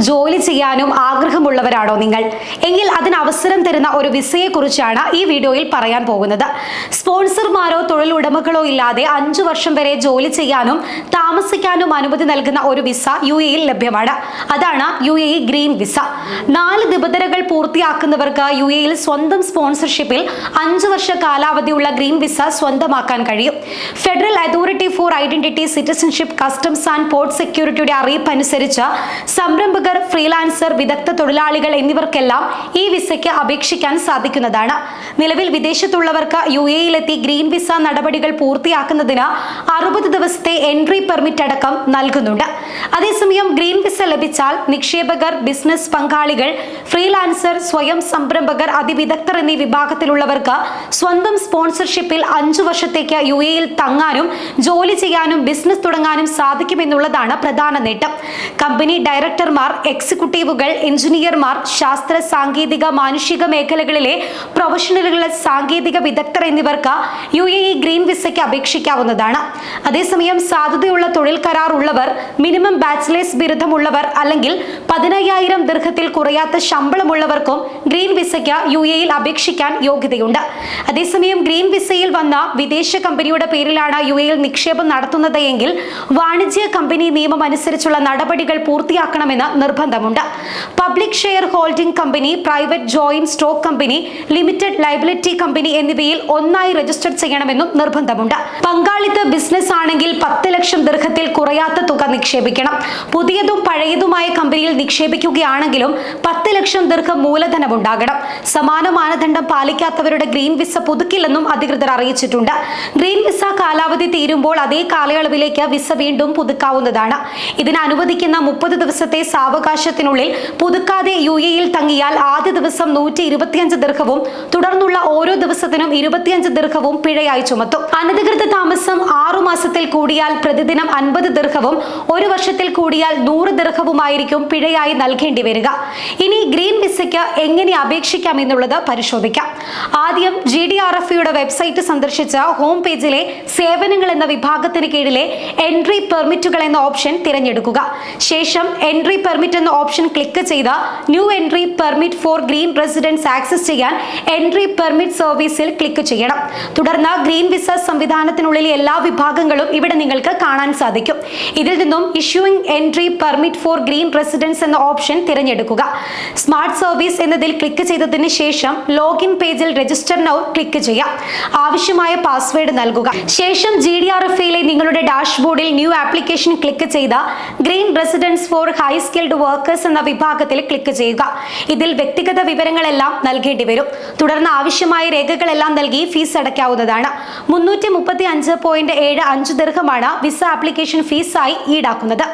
ജോലി ചെയ്യാനും ആഗ്രഹമുള്ളവരാണോ നിങ്ങൾ? എങ്കിൽ അതിന് അവസരം തരുന്ന ഒരു വിസയെക്കുറിച്ചാണ് ഈ വീഡിയോയിൽ പറയാൻ പോകുന്നത്. സ്പോൺസർമാരോ തൊഴിലുടമകളോ ഇല്ലാതെ 5 വർഷം വരെ ജോലി ചെയ്യാനും താമസിക്കാനും അനുമതി നൽകുന്ന ഒരു വിസ UAE-യിൽ ലഭ്യമാണ്. അതാണ് UAE ഗ്രീൻ വിസ. 4 നിബന്ധനകൾ പൂർത്തിയാക്കുന്നവർക്ക് UAE-യിൽ സ്വന്തം സ്പോൺസർഷിപ്പിൽ 5 വർഷ കാലാവധിയുള്ള ഗ്രീൻ വിസ സ്വന്തമാക്കാൻ കഴിയും. Federal authority for identity, citizenship, customs and port സെക്യൂരിറ്റിയുടെ അറിയിപ്പ് അനുസരിച്ച് സംരംഭകർ, ഫ്രീലാൻസർ, വിദഗ്ധ തൊഴിലാളികൾ എന്നിവർക്കെല്ലാം ഈ വിസയ്ക്ക് അപേക്ഷിക്കാൻ സാധിക്കുന്നതാണ്. നിലവിൽ വിദേശത്തുള്ളവർക്ക് UAE-യിലെത്തി ഗ്രീൻ വിസ നടപടികൾ പൂർത്തിയാക്കുന്നതിന് 60 ദിവസത്തെ എൻട്രി പെർമിറ്റ് അടക്കം നൽകുന്നുണ്ട്. അതേസമയം ഗ്രീൻ വിസ ലഭിച്ചാൽ നിക്ഷേപകർ, ബിസിനസ് പങ്കാളികൾ, ഫ്രീലാൻസർ, സ്വയം സംരംഭകർ, അതിവിദഗ്ധർ എന്നീ വിഭാഗത്തിലുള്ളവർക്ക് സ്വന്തം സ്പോൺസർഷിപ്പിൽ 5 വർഷത്തേക്ക് UAE-യിൽ തങ്ങാനും ജോലി ചെയ്യാനും ബിസിനസ് തുടങ്ങാനും സാധിക്കുമെന്നുള്ളതാണ് പ്രധാന നേട്ടം. കമ്പനി ഡയറക്ടർമാർ, എക്സിക്യൂട്ടീവുകൾ, എഞ്ചിനീയർമാർ, ശാസ്ത്ര, സാങ്കേതിക, മാനുഷിക മേഖലകളിലെ പ്രൊഫഷണലുകൾ, സാങ്കേതിക വിദഗ്ധർ എന്നിവർക്ക് UAE ഗ്രീൻ വിസയ്ക്ക് അപേക്ഷിക്കാവുന്നതാണ്. അതേസമയം സാധ്യതയുള്ള തൊഴിൽ കരാർ ഉള്ളവർ, മിനിമം ബാച്ചിലേഴ്സ് ബിരുദമുള്ളവർ അല്ലെങ്കിൽ 15,000 ദിർഹത്തിൽ കുറയാത്ത ശമ്പളമുള്ളവർക്കും ഗ്രീൻ വിസയ്ക്ക് UAE-യിൽ അപേക്ഷിക്കാൻ യോഗ്യതയുണ്ട്. അതേസമയം ഗ്രീൻ വിസയിൽ വന്ന വിദേശ കമ്പനിയുടെ പേരിലാണ് UAE-യിൽ നിക്ഷേപം നടത്തുന്നത് എങ്കിൽ വാണിജ്യ കമ്പനി നിയമം അനുസരിച്ചുള്ള നടപടികൾ പൂർത്തിയാക്കണമെന്ന് നിർബന്ധമുണ്ട്. Public shareholding company, private joint stock company, limited liability company എന്നിവയിൽ ഒന്നായി രജിസ്റ്റർ ചെയ്യണമെന്നും നിർബന്ധമുണ്ട്. പങ്കാളിത്ത ബിസിനസ് ആണെങ്കിൽ 10 ലക്ഷം ദിർഹത്തിൽ കുറയാത്ത തുക നിക്ഷേപിക്കണം. പുതിയതും പഴയതുമായ കമ്പനിയിൽ നിക്ഷേപിക്കുകയാണെങ്കിലും 10 ലക്ഷം ദിർഹം മൂലധനമുണ്ടാകണം. സമാന മാനദണ്ഡം പാലിക്കാത്തവരുടെ ഗ്രീൻ വിസ പുതുക്കില്ലെന്നും അധികൃതർ അറിയിച്ചിട്ടുണ്ട്. ഗ്രീൻ വിസ കാലാവധി തീരുമ്പോൾ അതേ കാലയളവിലേക്ക് വിസ വീണ്ടും പുതുക്കാവുന്നതാണ്. ഇതിന് അനുവദിക്കുന്ന 30 ദിവസത്തെ സാവകാശത്തിനുള്ളിൽ പുതുക്കാതെ UAE-യിൽ തങ്ങിയാൽ ആദ്യ ദിവസം 125 ദിർഹവും തുടർന്നുള്ള ഓരോ ദിവസത്തിനും 25 ദിർഹവും പിഴയായി ചുമത്തും. അനധികൃത താമസം 6 മാസത്തിൽ കൂടിയാൽ പ്രതിദിനം 50 ദിർഹവും 1 വർഷത്തിൽ കൂടിയാൽ 100 ദിർഹവുമായിരിക്കും പിഴയായി നൽകേണ്ടി വരിക. ഇനി ഗ്രീൻ വിസയ്ക്ക് എങ്ങനെ അപേക്ഷിക്കാം എന്നുള്ളത് പരിശോധിക്കാം. ആദ്യം GDRFയുടെ വെബ്സൈറ്റ് സന്ദർശിച്ച് ഹോം പേജിലെ സേവനങ്ങൾ എന്ന വിഭാഗത്തിന് കീഴിലെ എൻട്രി പെർമിറ്റുകൾ എന്ന ഓപ്ഷൻ തിരഞ്ഞെടുക്കുക. ശേഷം എൻട്രി പെർമിറ്റ് എന്ന ഓപ്ഷൻ ക്ലിക്ക് ചെയ്ത് new entry permit for green residence ആക്സസ് ചെയ്യാൻ എൻട്രി പെർമിറ്റ് സർവീസിൽ ക്ലിക്ക് ചെയ്യണം. തുടർന്ന് ഗ്രീൻ വിസ സംവിധാനത്തിനുള്ളിലെ എല്ലാ വിഭാഗങ്ങളും ഇവിടെ നിങ്ങൾക്ക് കാണാൻ സാധിക്കും. ഇതിൽ നിന്നും issuing entry permit for green residence എന്ന ഓപ്ഷൻ തിരഞ്ഞെടുക്കുക. സ്മാർട്ട് സർവീസ് എന്നതിൽ ക്ലിക്ക് ചെയ്തതിന് ശേഷം ലോഗിൻ പേജിൽ രജിസ്റ്റർ നൗ ക്ലിക്ക് ചെയ്യാം. ആവശ്യമായ പാസ്വേഡ് നൽകുക. ശേഷം GDRFയിലെ നിങ്ങളുടെ ഡാഷ്ബോർഡിൽ ന്യൂ ആപ്ലിക്കേഷൻ ക്ലിക്ക് ചെയ്ത് green residence for high skilled workers എന്ന വിഭാഗത്തിൽ ക്ലിക്ക് ചെയ്യുക. ഇതിൽ വ്യക്തിഗത വിവരങ്ങളെല്ലാം നൽകേണ്ടി വരും. തുടർന്ന് ആവശ്യമായ രേഖകളെല്ലാം നൽകി ഫീസ് അടയ്ക്കാവുന്നതാണ്. 335.75 ദിർഹമാണ് വിസ ആപ്ലിക്കേഷൻ ഫീസായി ഈടാക്കുന്നത്.